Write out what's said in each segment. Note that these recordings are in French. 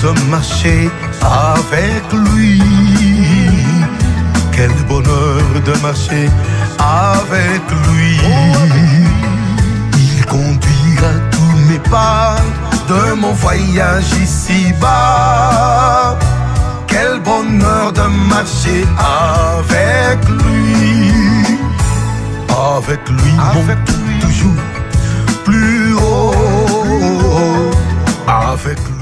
de marcher avec lui. Quel bonheur de marcher avec lui. Il conduira tous mes pas de mon voyage ici-bas. Quel bonheur de marcher avec lui. Avec lui, avec lui, toujours plus haut. Avec lui.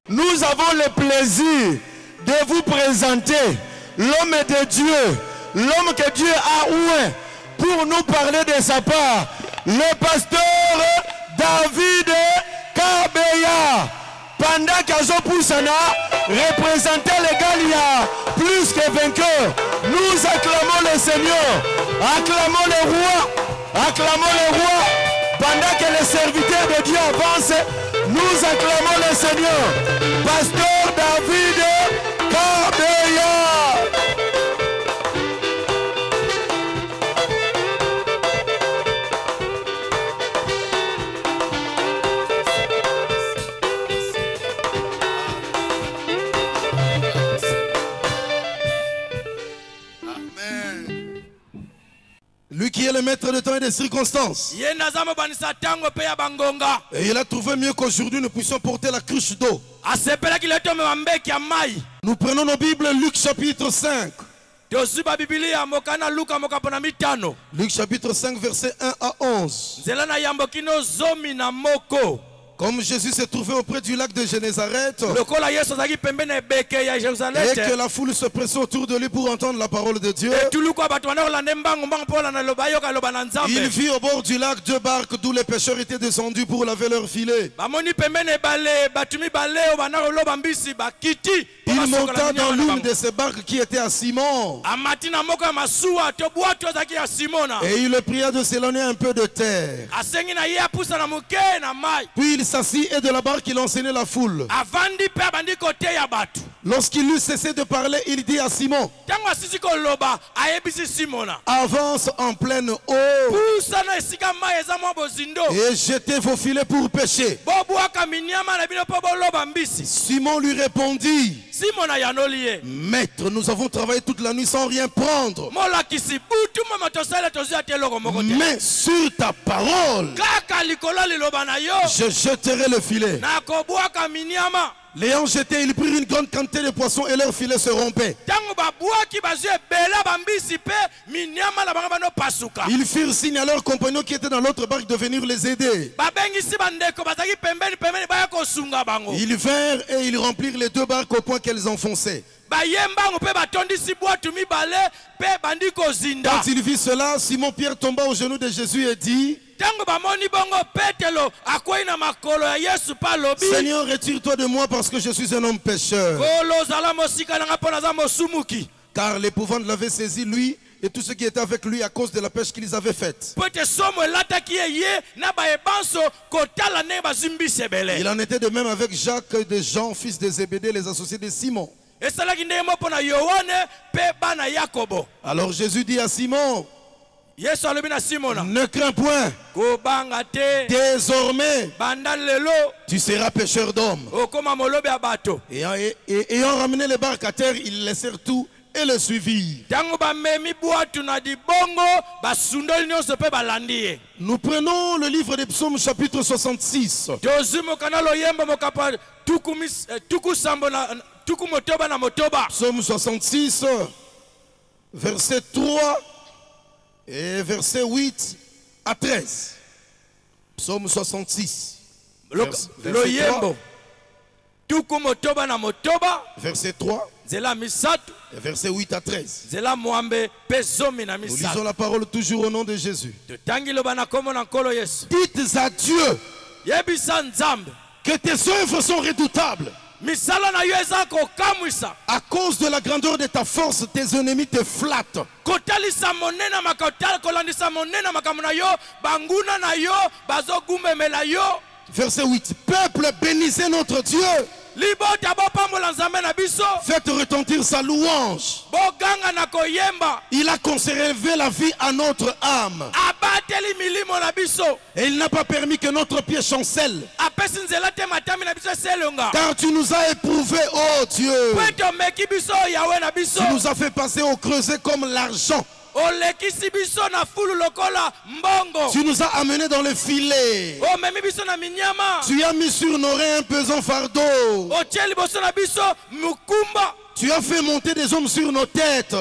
Nous avons le plaisir de vous présenter l'homme de Dieu, l'homme que Dieu a oué pour nous parler de sa part, le pasteur David Kabeya. Pendant qu'Azo Poussana représentait les Galia plus que vainqueurs, nous acclamons le Seigneur, acclamons le roi, acclamons le roi. Pendant que les serviteurs de Dieu avancent, nous acclamons le Seigneur. Pasteur David Kabeya. Lui qui est le maître de temps et des circonstances. Et il a trouvé mieux qu'aujourd'hui nous puissions porter la cruche d'eau. Nous prenons nos Bibles, Luc chapitre 5. Luc chapitre 5 verset 1 à 11. Comme Jésus s'est trouvé auprès du lac de Génézareth et que la foule se pressait autour de lui pour entendre la parole de Dieu, il vit au bord du lac deux barques d'où les pêcheurs étaient descendus pour laver leurs filets. Il monta dans l'une de ces barques qui était à Simon et il le pria de s'éloigner un peu de terre. Puis il s'assit et de la barque il enseignait la foule. Lorsqu'il eut cessé de parler, il dit à Simon: avance en pleine eau et jetez vos filets pour pêcher. Simon lui répondit: Maître, nous avons travaillé toute la nuit sans rien prendre, mais sur ta parole je jeterai le filet. L'ayant jeté, ils prirent une grande quantité de poissons et leur filet se rompait. Ils firent signe à leurs compagnons qui étaient dans l'autre barque de venir les aider. Ils vinrent et ils remplirent les deux barques au point qu'elles enfonçaient. Quand il vit cela, Simon-Pierre tomba aux genoux de Jésus et dit: Seigneur, retire-toi de moi parce que je suis un homme pécheur. Car l'épouvante l'avait saisi, lui et tous ceux qui étaient avec lui, à cause de la pêche qu'ils avaient faite. Il en était de même avec Jacques et de Jean, fils de Zébédée, les associés de Simon. Alors Jésus dit à Simon: ne crains point, désormais tu seras pêcheur d'hommes. Et ayant ramené les barques à terre, ils laissèrent tout et le suivirent. Nous prenons le livre des psaumes chapitre 66. Psaume 66, verset 3 et verset 8 à 13. Psaume 66. Verset 3 et verset 8 à 13. Nous lisons la parole toujours au nom de Jésus. Dites à Dieu que tes œuvres sont redoutables. À cause de la grandeur de ta force, tes ennemis te flattent. Verset 8. Peuple, bénissez notre Dieu. Faites retentir sa louange. Il a conservé la vie à notre âme. Et il n'a pas permis que notre pied chancelle. Car tu nous as éprouvés, oh Dieu. Tu nous as fait passer au creuset comme l'argent. Tu nous as amenés dans le filet. Tu as mis sur nos reins un pesant fardeau. Tu as fait monter des hommes sur nos têtes.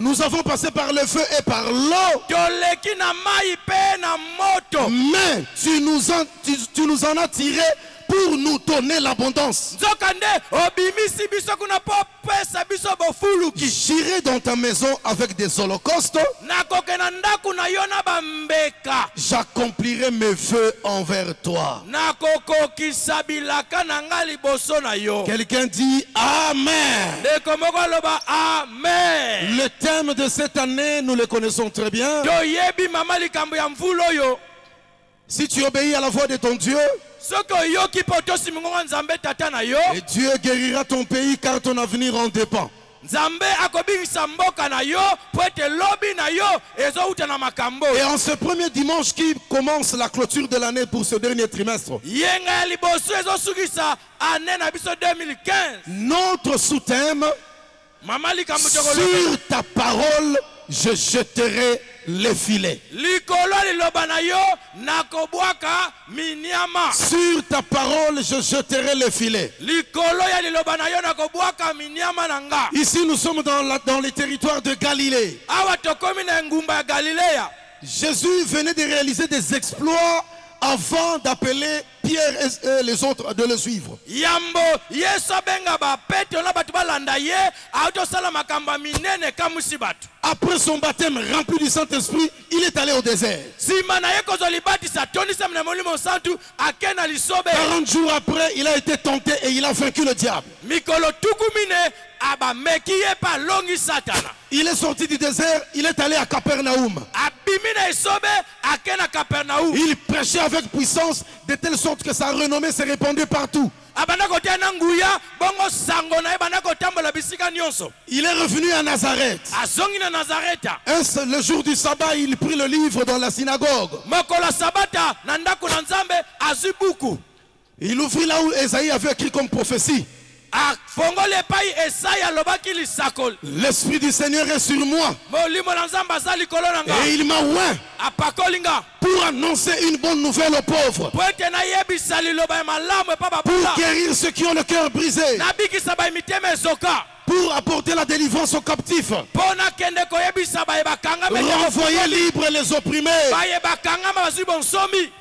Nous avons passé par le feu et par l'eau. Mais tu nous en as tirés pour nous donner l'abondance. J'irai dans ta maison avec des holocaustes. J'accomplirai mes vœux envers toi. Quelqu'un dit Amen. Le thème de cette année, nous le connaissons très bien. Si tu obéis à la voix de ton Dieu, et Dieu guérira ton pays car ton avenir en dépend. Et en ce premier dimanche qui commence la clôture de l'année pour ce dernier trimestre, notre sous-thème, sur ta parole, je jeterai les filets. Sur ta parole, je jeterai les filets. Ici, nous sommes dans les territoires de Galilée. Jésus venait de réaliser des exploits avant d'appeler Pierre et les autres de le suivre. Après son baptême rempli du Saint-Esprit, il est allé au désert. 40 jours après, il a été tenté et il a vaincu le diable. Il est sorti du désert, il est allé à Capernaum. Il prêchait avec puissance de telle sorte que sa renommée s'est répandue partout. Il est revenu à Nazareth. Le jour du sabbat, il prit le livre dans la synagogue. Il ouvrit là où Esaïe avait écrit comme prophétie. L'Esprit du Seigneur est sur moi. Et il m'a oint pour annoncer une bonne nouvelle aux pauvres. Pour guérir ceux qui ont le cœur brisé. Pour apporter la délivrance aux captifs. Renvoyer libre les opprimés.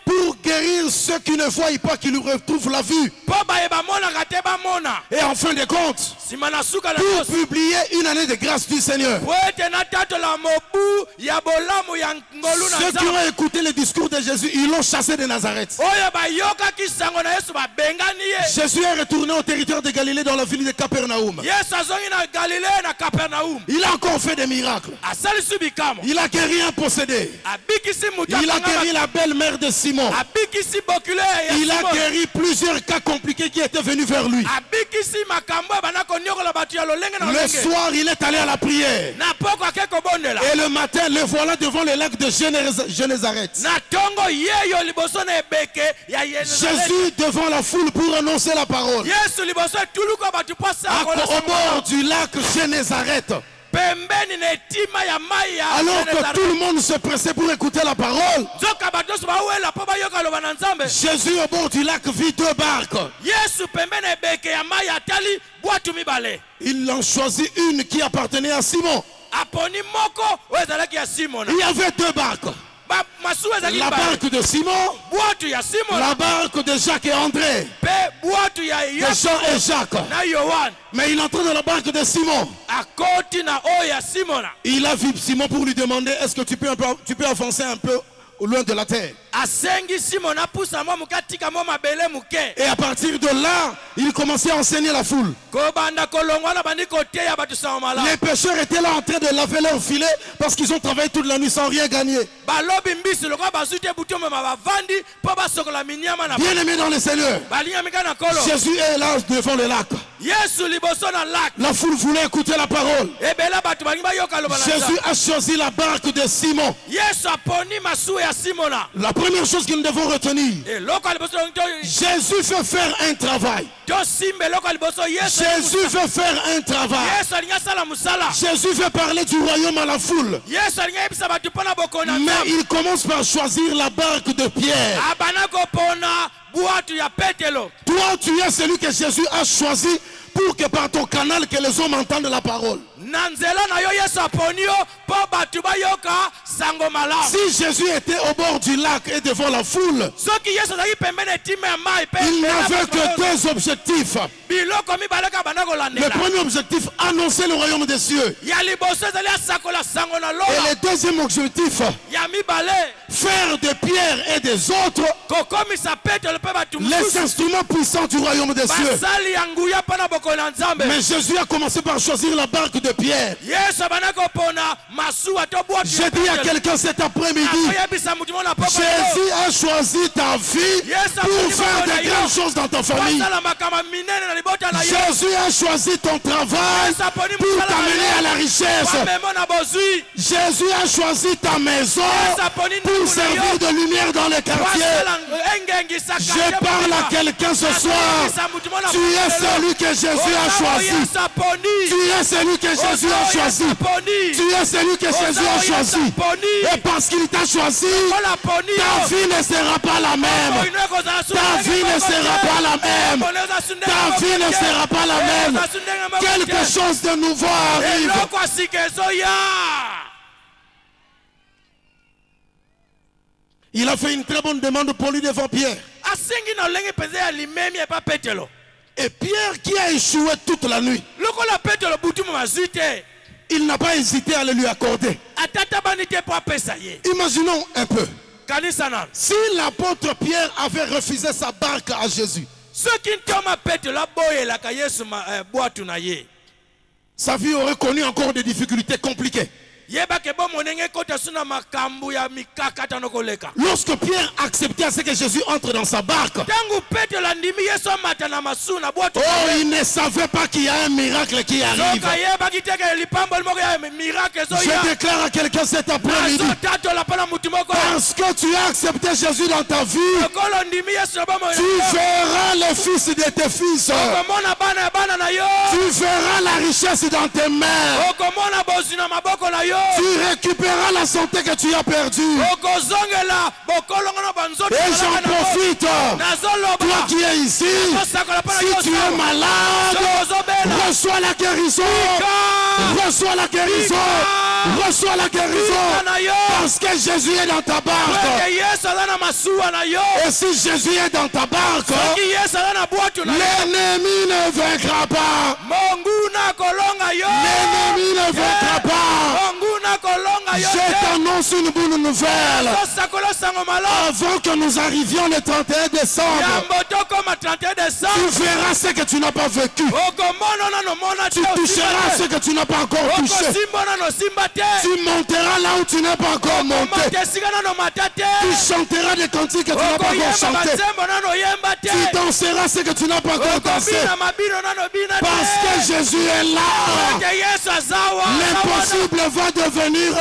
Pour guérir ceux qui ne voient pas, qui lui retrouvent la vue. Et en fin de compte, pour publier une année de grâce du Seigneur. Ceux qui ont écouté le discours de Jésus, ils l'ont chassé de Nazareth. Jésus est retourné au territoire de Galilée dans la ville de Capernaum. Il a encore fait des miracles. Il a guéri un possédé. Il a guéri la belle-mère de Simon. Il a guéri plusieurs cas compliqués qui étaient venus vers lui. Le soir, il est allé à la prière. Et le matin, le voilà devant le lac de Génézareth. Jésus devant la foule pour annoncer la parole. Au bord du lac Génézareth. Alors que tout le monde se pressait pour écouter la parole, Jésus au bord du lac vit deux barques. Il en choisit une qui appartenait à Simon. Il y avait deux barques. La barque de Simon, la barque de Jacques et André, de Jean et Jacques. Mais il entre dans la barque de Simon. Il a vu Simon pour lui demander: est-ce que tu peux avancer un peu au loin de la terre? Et à partir de là, il commençait à enseigner la foule. Les pêcheurs étaient là en train de laver leur filet parce qu'ils ont travaillé toute la nuit sans rien gagner. Bien aimé dans le Seigneur, Jésus est là devant le lac. La foule voulait écouter la parole. Jésus a choisi la barque de Simon. La première chose que nous devons retenir, Jésus veut faire un travail. Jésus veut faire un travail. Jésus veut parler du royaume à la foule. Mais il commence par choisir la barque de Pierre. Toi, tu es celui que Jésus a choisi pour que par ton canal que les hommes entendent la parole. Si Jésus était au bord du lac et devant la foule, il n'avait que deux objectifs. Le premier objectif, annoncer le royaume des cieux. Et le deuxième objectif, faire de Pierre et des autres les instruments puissants du royaume des cieux. Mais Jésus a commencé par choisir la barque de Pierre. J'ai dit à quelqu'un cet après-midi, Jésus a choisi ta vie pour faire de grandes choses dans ta famille. Jésus a choisi ton travail pour t'amener à la richesse. Jésus a choisi ta maison pour servir de lumière dans les quartiers. Je parle à quelqu'un ce soir. Tu es celui que Jésus a choisi. Tu es celui que Jésus a choisi. Tu es celui que Jésus a choisi. Et parce qu'il t'a choisi, ta vie ne sera pas la même. Ta vie ne sera pas la même. Ta vie ne sera pas la même. Quelque chose de nouveau arrive. Il a fait une très bonne demande pour lui devant Pierre. Et Pierre qui a échoué toute la nuit, il n'a pas hésité à le lui accorder. Imaginons un peu. Si l'apôtre Pierre avait refusé sa barque à Jésus, sa vie aurait connu encore des difficultés compliquées. Lorsque Pierre acceptait à ce que Jésus entre dans sa barque, il ne savait pas qu'il y a un miracle qui arrive. Je déclare à quelqu'un cet après-midi, parce que tu as accepté Jésus dans ta vie, tu verras les fils de tes fils. Tu verras la richesse dans tes mains. Tu récupéreras la santé que tu as perdue. Et j'en profite. Toi qui es ici, si tu es malade, reçois la guérison. Reçois la guérison. Reçois la guérison. Parce que Jésus est dans ta barque. Et si Jésus est dans ta barque, l'ennemi ne vaincra pas. L'ennemi ne vaincra pas. Je t'annonce une bonne nouvelle. Avant que nous arrivions le 31 décembre, tu verras ce que tu n'as pas vécu. Tu toucheras ce que tu n'as pas encore touché. Tu monteras là où tu n'es pas encore monté. Tu chanteras des cantiques que tu n'as pas encore chanté. Tu danseras ce que tu n'as pas encore dansé. Parce que Jésus est là. L'impossible va devenir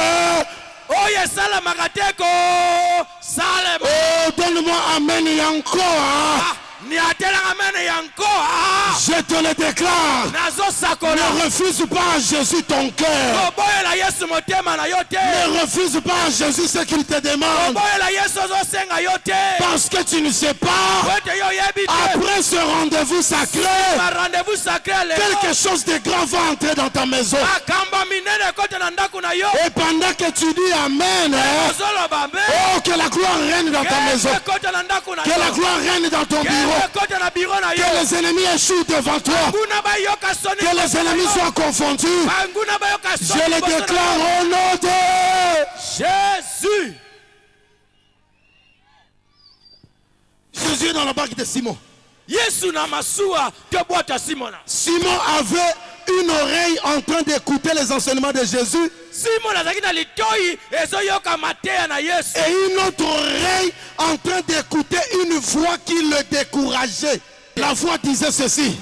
oh, donne-moi amen et encore. Je te le déclare. Ne refuse pas à Jésus ton cœur. Ne refuse pas à Jésus ce qu'il te demande. Parce que tu ne sais pas, après ce rendez-vous sacré, quelque chose de grand va entrer dans ta maison. Et pendant que tu dis amen, oh, que la gloire règne dans ta maison. Que la gloire règne dans ton bureau. Que les ennemis échouent devant toi. Que les ennemis soient confondus. Je le déclare au nom de Jésus. Jésus est dans la barque de Simon. Simon avait une oreille en train d'écouter les enseignements de Jésus. Et une autre oreille en train d'écouter une voix qui le décourageait. La voix disait ceci.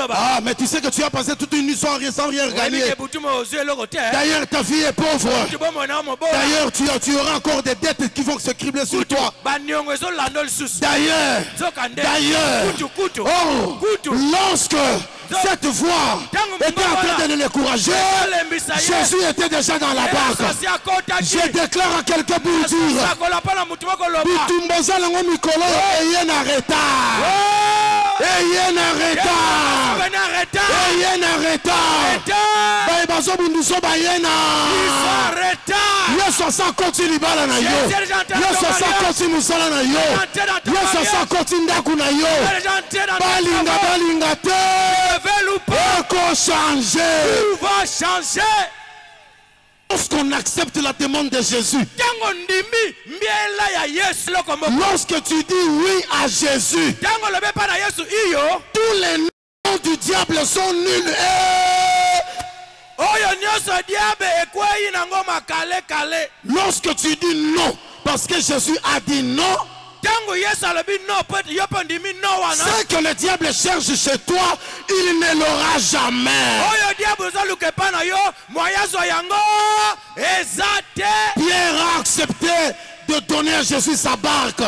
Ah, mais tu sais que tu as passé toute une nuit sans rien gagner. D'ailleurs, ta vie est pauvre. D'ailleurs, tu auras encore des dettes qui vont se cribler sur toi. D'ailleurs, lorsque cette voix était en train de le décourager, Jésus était déjà dans la barque. Je déclare à quelqu'un pour dire, ayez un retard. Lorsqu'on accepte la demande de Jésus, lorsque tu dis oui à Jésus, tous les noms du diable sont nuls. Lorsque tu dis non, parce que Jésus a dit non, ce que le diable cherche chez toi, il ne l'aura jamais. Pierre a accepté de donner à Jésus sa barque.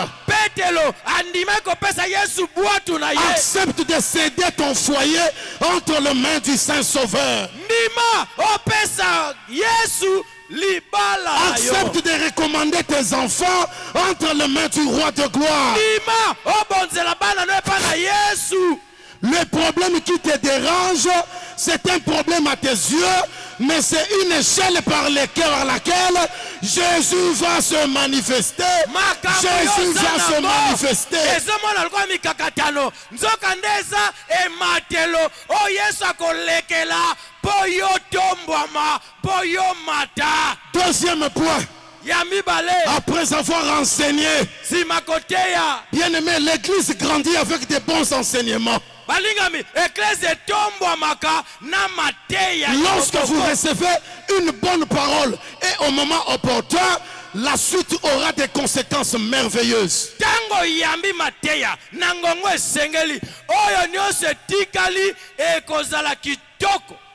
Accepte de céder ton foyer entre les mains du Saint-Sauveur. Accepte de recommander tes enfants entre les mains du roi de gloire. Le problème qui te dérange, c'est un problème à tes yeux, mais c'est une échelle par laquelle Jésus va se manifester. Jésus va se manifester. Deuxième point. Après avoir enseigné, bien aimé, l'église grandit avec des bons enseignements. Lorsque vous recevez une bonne parole et au moment opportun, la suite aura des conséquences merveilleuses.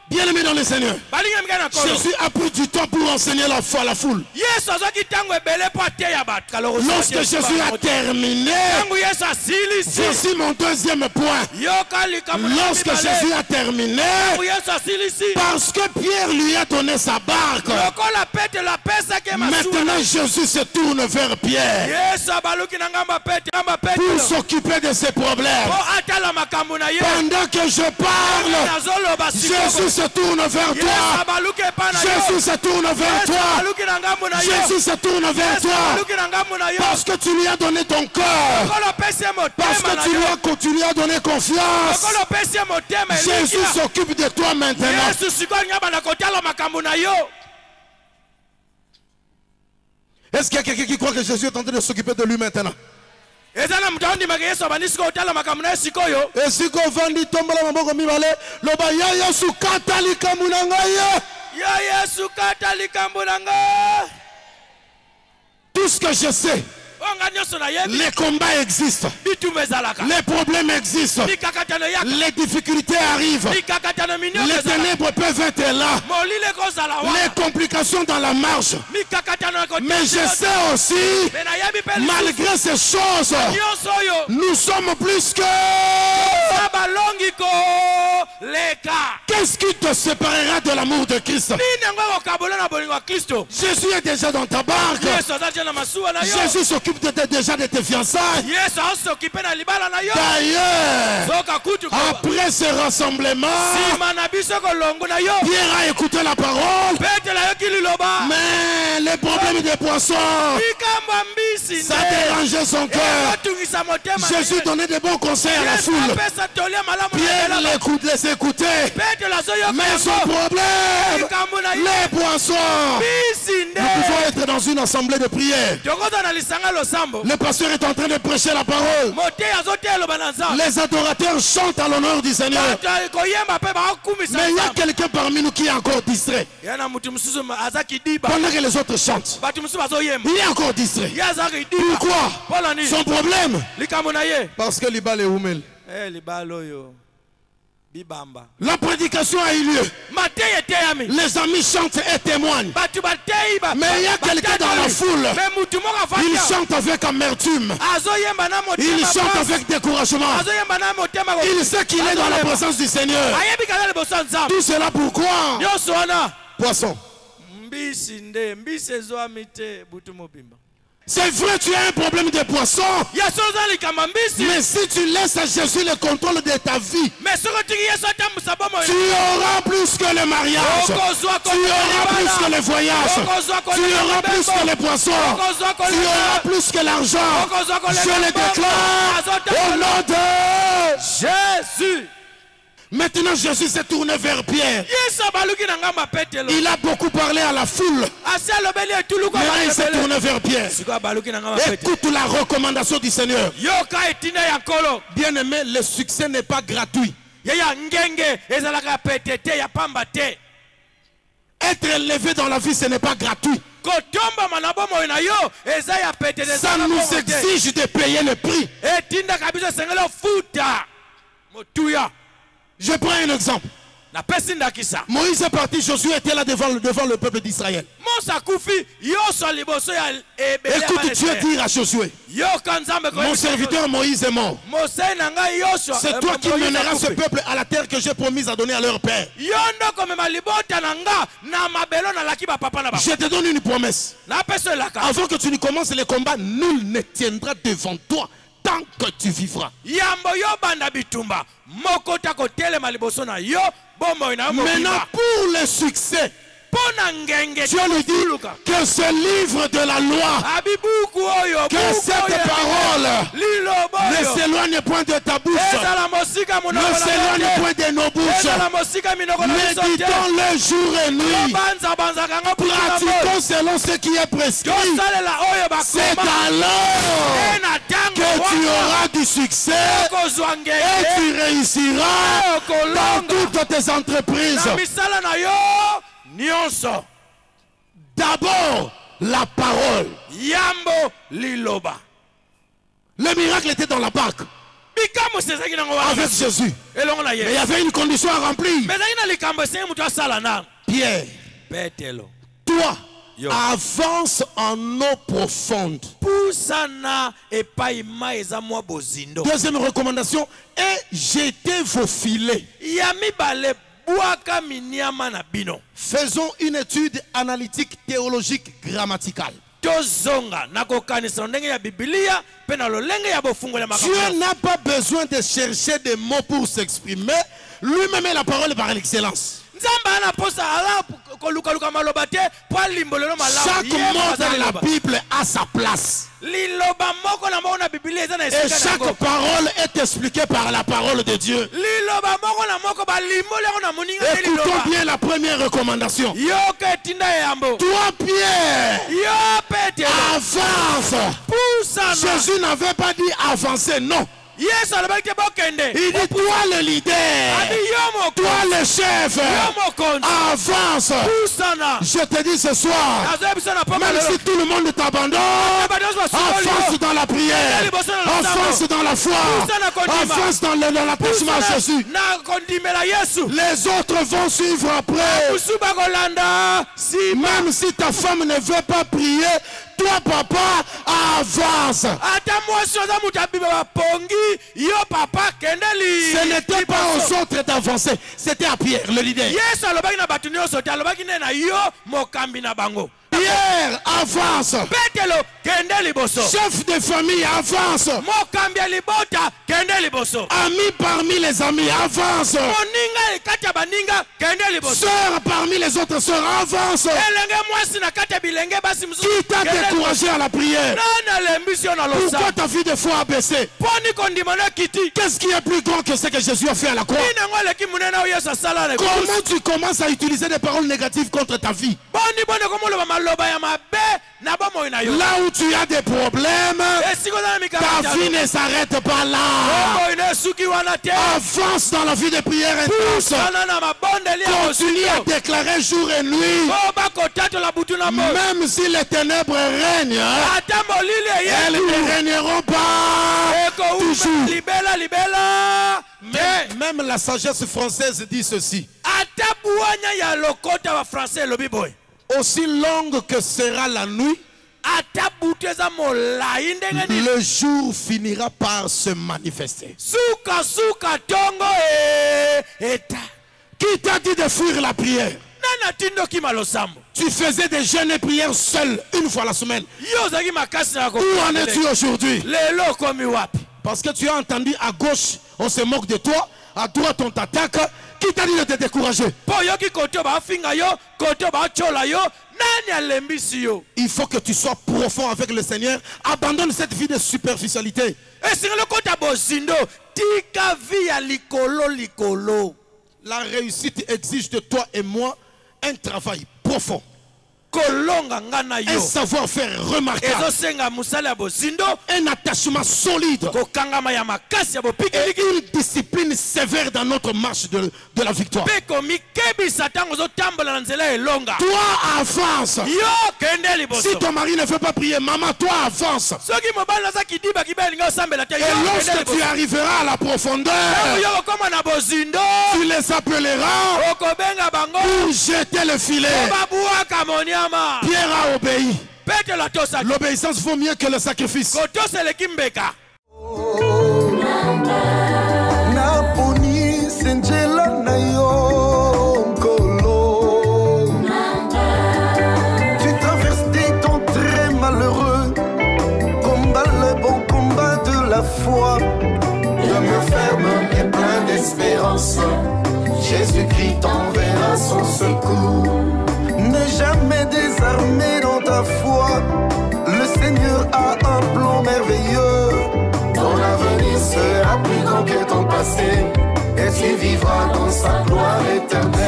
Bien-aimé dans le Seigneur, Jésus a pris du temps pour enseigner la foule. Lorsque Jésus a terminé, voici mon deuxième point. Lorsque Jésus a terminé, parce que Pierre lui a donné sa barque, maintenant Jésus se tourne vers Pierre pour s'occuper de ses problèmes. Pendant que je parle, Jésus se tourne vers toi. Jésus se tourne vers toi. Jésus se tourne vers toi. Parce que tu lui as donné ton cœur. Parce que tu lui as donné confiance. Jésus s'occupe de toi maintenant. Est-ce qu'il y a quelqu'un qui croit que Jésus est en train de s'occuper de lui maintenant? Et si qu'on vend tombola maboko mibale, loba ya Yesu katalika munanga ye. Ya Yesu katalika. Tout ce que je sais, les combats existent, les problèmes existent, les difficultés arrivent, les ténèbres peuvent être là, les complications dans la marche. Mais je sais aussi, malgré ces choses, nous sommes plus que... Qu'est-ce qui te séparera de l'amour de Christ? Jésus est déjà dans ta barque. Jésus s'occupe déjà de tes fiançailles. D'ailleurs, après ce rassemblement, Pierre a écouté la parole, mais les problèmes des poissons, ça dérangeait son cœur. Jésus donnait de bons conseils à la foule. Pierre les écoutait, mais son problème, les poissons. pouvons être dans une assemblée de prière. Le pasteur est en train de prêcher la parole. Les adorateurs chantent à l'honneur du Seigneur. Mais il y a quelqu'un parmi nous qui est encore distrait. Pendant que les autres chantent, il est encore distrait. Pourquoi? Son problème, parce que l'ibal est oumel. La prédication a eu lieu. Les amis chantent et témoignent. Mais il y a quelqu'un dans la foule. Il chante avec amertume. Il chante avec découragement. Il sait qu'il est dans la présence du Seigneur. Tout cela pourquoi? Poisson. C'est vrai, tu as un problème de poisson. Mais si tu laisses à Jésus le contrôle de ta vie, tu auras plus que le mariage. Tu auras plus que le voyage. Tu auras plus que les poissons. Tu auras plus que l'argent. Je le déclare au nom de Jésus. Maintenant, Jésus s'est tourné vers Pierre. Il a beaucoup parlé à la foule. Maintenant, il s'est tourné vers Pierre. Écoute la recommandation du Seigneur. Bien aimé, le succès n'est pas gratuit. Être élevé dans la vie, ce n'est pas gratuit. Ça nous exige de payer le prix. Je prends un exemple. Moïse est parti, Josué était là devant le peuple d'Israël. Écoute Dieu dire à Josué, mon serviteur Moïse est mort. C'est toi qui mèneras ce peuple à la terre que j'ai promise à donner à leur père. Je te donne une promesse. Avant que tu ne commences les combats, nul ne tiendra devant toi tant que tu vivras. Maintenant, pour le succès, Dieu lui dit que ce livre de la loi, que cette parole ne s'éloigne point de ta bouche, ne s'éloigne point de nos bouches. Méditons-le jour et nuit, pratiquons selon ce qui est prescrit. C'est alors que tu auras du succès et tu réussiras dans toutes tes entreprises. D'abord, la parole. Le miracle était dans la barque avec Jésus. Mais il y avait une condition à remplir. Pierre, toi, avance en eau profonde. Deuxième recommandation, et jetez vos filets. Faisons une étude analytique, théologique, grammaticale. Dieu n'a pas besoin de chercher des mots pour s'exprimer. Lui-même est la parole par l'excellence. Chaque mot dans la Bible a sa place. Et chaque parole est expliquée par la parole de Dieu. Écoutons bien la première recommandation. Toi, Pierre, avance. Jésus n'avait pas dit avancer, non. Il dit toi le leader, toi le chef, avance. Je te dis ce soir, même si tout le monde t'abandonne, avance dans la prière, avance dans la foi, avance dans l'attachement à Jésus. Les autres vont suivre après. Même si ta femme ne veut pas prier, toi papa avance. Ce n'était pas aux autres d'avancer, c'était à Pierre le leader. Pierre avance. Chef de famille avance. Ami parmi les amis avance. Sœur parmi les autres sœurs avancent. Qui t'a découragé à la prière? Pourquoi ta vie de foi a baissé? Qu'est-ce qui est plus grand que ce que Jésus a fait à la croix? Comment tu commences à utiliser des paroles négatives contre ta vie? Là où tu as des problèmes, ta vie ne s'arrête pas là. Avance dans la vie de prière intense. Continue à déclarer jour et nuit. Même si les ténèbres règnent, elles ne régneront pas toujours. Même la sagesse française dit ceci. Aussi longue que sera la nuit, le jour finira par se manifester. Qui t'a dit de fuir la prière? Tu faisais des jeûnes et prières seul une fois la semaine. Où en es-tu aujourd'hui? Parce que tu as entendu à gauche, on se moque de toi. À droite, on t'attaque. Qui t'a dit de te décourager? Il faut que tu sois profond avec le Seigneur. Abandonne cette vie de superficialité. La réussite exige de toi et moi un travail profond. Un savoir-faire remarquable. Un attachement solide. Et une discipline sévère dans notre marche de la victoire. Toi avance. Si ton mari ne veut pas prier, maman, toi avance. Et lorsque tu arriveras à la profondeur, tu les appelleras pour jeter le filet. Pierre a obéi. L'obéissance vaut mieux que le sacrifice. Tu traverses des temps très malheureux. Combat le bon combat de la foi. Demeure ferme et plein d'espérance. Jésus-Christ t'enverra son secours. Ne jamais désarmer dans ta foi. Le Seigneur a un plan merveilleux. Ton avenir sera plus grand que ton passé. Et tu vivras dans sa gloire éternelle.